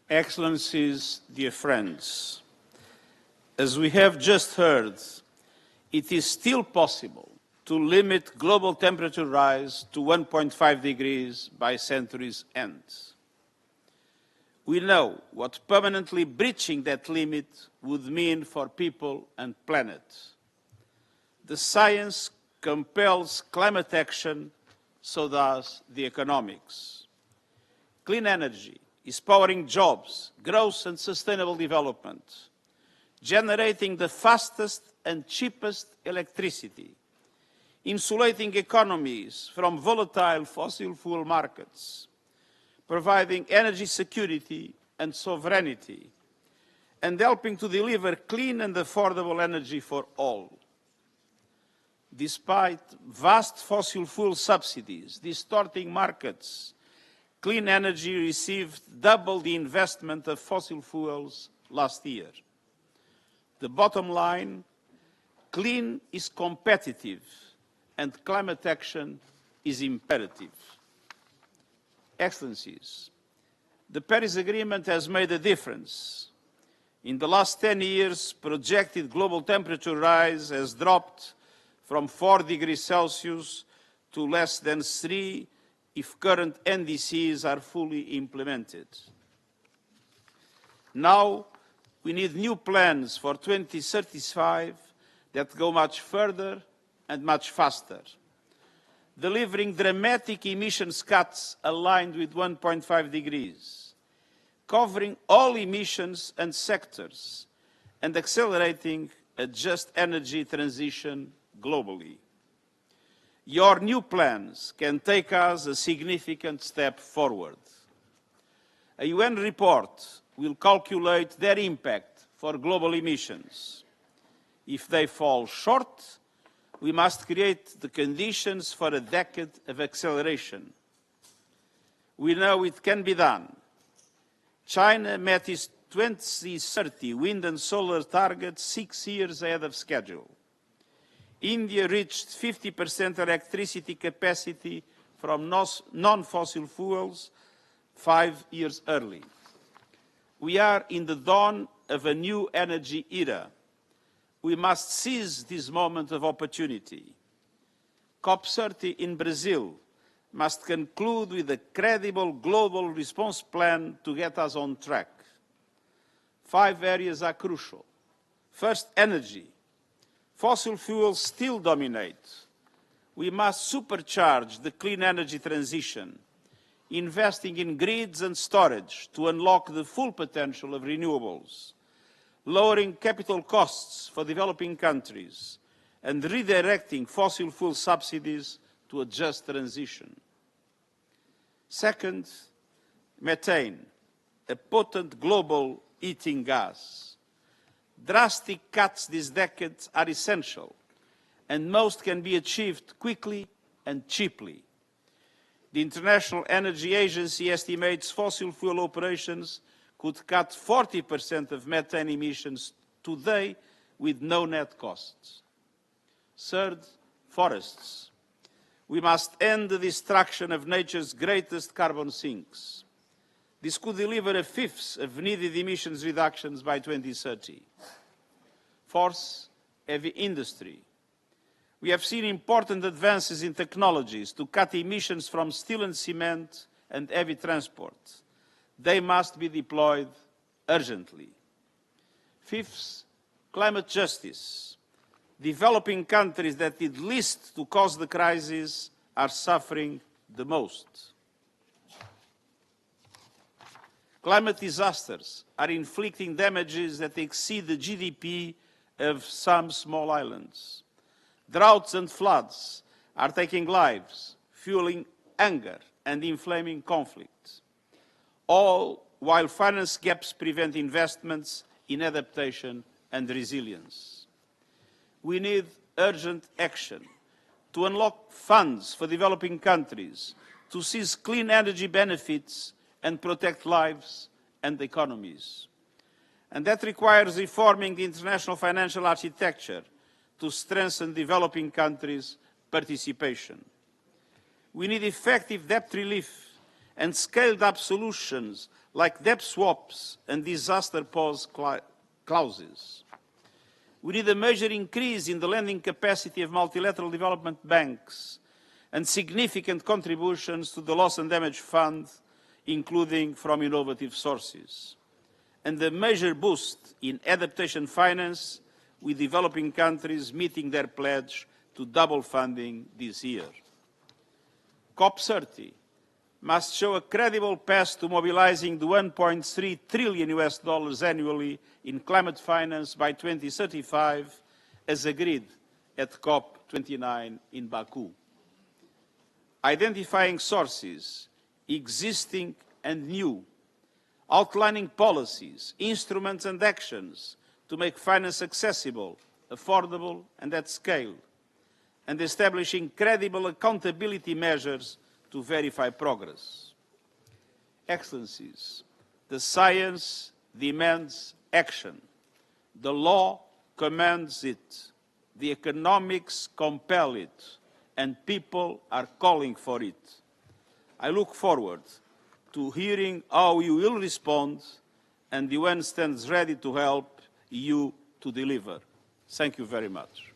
Excellencies, dear friends, as we have just heard, it is still possible to limit global temperature rise to 1.5 degrees by century's end. We know what permanently breaching that limit would mean for people and planet. The science compels climate action, so does the economics. Clean energy is powering jobs, growth and sustainable development, generating the fastest and cheapest electricity, insulating economies from volatile fossil fuel markets, providing energy security and sovereignty, and helping to deliver clean and affordable energy for all. Despite vast fossil fuel subsidies distorting markets, clean energy received double the investment of fossil fuels last year. The bottom line, clean is competitive and climate action is imperative. Excellencies, the Paris Agreement has made a difference. In the last 10 years, projected global temperature rise has dropped from 4 degrees Celsius to less than 3 if current NDCs are fully implemented. Now, we need new plans for 2035 that go much further and much faster, delivering dramatic emissions cuts aligned with 1.5 degrees, covering all emissions and sectors, and accelerating a just energy transition globally. Your new plans can take us a significant step forward. A UN report will calculate their impact for global emissions. If they fall short, we must create the conditions for a decade of acceleration. We know it can be done. China met its 2030 wind and solar target 6 years ahead of schedule. India reached 50% electricity capacity from non-fossil fuels 5 years early. We are in the dawn of a new energy era. We must seize this moment of opportunity. COP30 in Brazil must conclude with a credible global response plan to get us on track. 5 areas are crucial. First, energy. Fossil fuels still dominate. We must supercharge the clean energy transition, investing in grids and storage to unlock the full potential of renewables, lowering capital costs for developing countries, and redirecting fossil fuel subsidies to a just transition. Second, methane, a potent global heating gas. Drastic cuts this decade are essential, and most can be achieved quickly and cheaply. The International Energy Agency estimates fossil fuel operations could cut 40% of methane emissions today with no net costs. Third, forests. We must end the destruction of nature's greatest carbon sinks. This could deliver 1/5 of needed emissions reductions by 2030. Fourth, heavy industry. We have seen important advances in technologies to cut emissions from steel and cement and heavy transport. They must be deployed urgently. Fifth, climate justice. Developing countries that did least to cause the crisis are suffering the most. Climate disasters are inflicting damages that exceed the GDP of some small islands. Droughts and floods are taking lives, fueling anger and inflaming conflict, all while finance gaps prevent investments in adaptation and resilience. We need urgent action to unlock funds for developing countries, to seize clean energy benefits and protect lives and economies. And that requires reforming the international financial architecture to strengthen developing countries' participation. We need effective debt relief and scaled-up solutions like debt swaps and disaster pause clauses. We need a major increase in the lending capacity of multilateral development banks and significant contributions to the Loss and Damage Fund, including from innovative sources, and a major boost in adaptation finance, with developing countries meeting their pledge to double funding this year. COP30 must show a credible path to mobilizing the $1.3 trillion annually in climate finance by 2035, as agreed at COP29 in Baku. Identifying sources, existing and new, outlining policies, instruments and actions to make finance accessible, affordable and at scale, and establishing credible accountability measures to verify progress. Excellencies, the science demands action. The law commands it. The economics compel it. And people are calling for it. I look forward to hearing how you will respond, and the UN stands ready to help you to deliver. Thank you very much.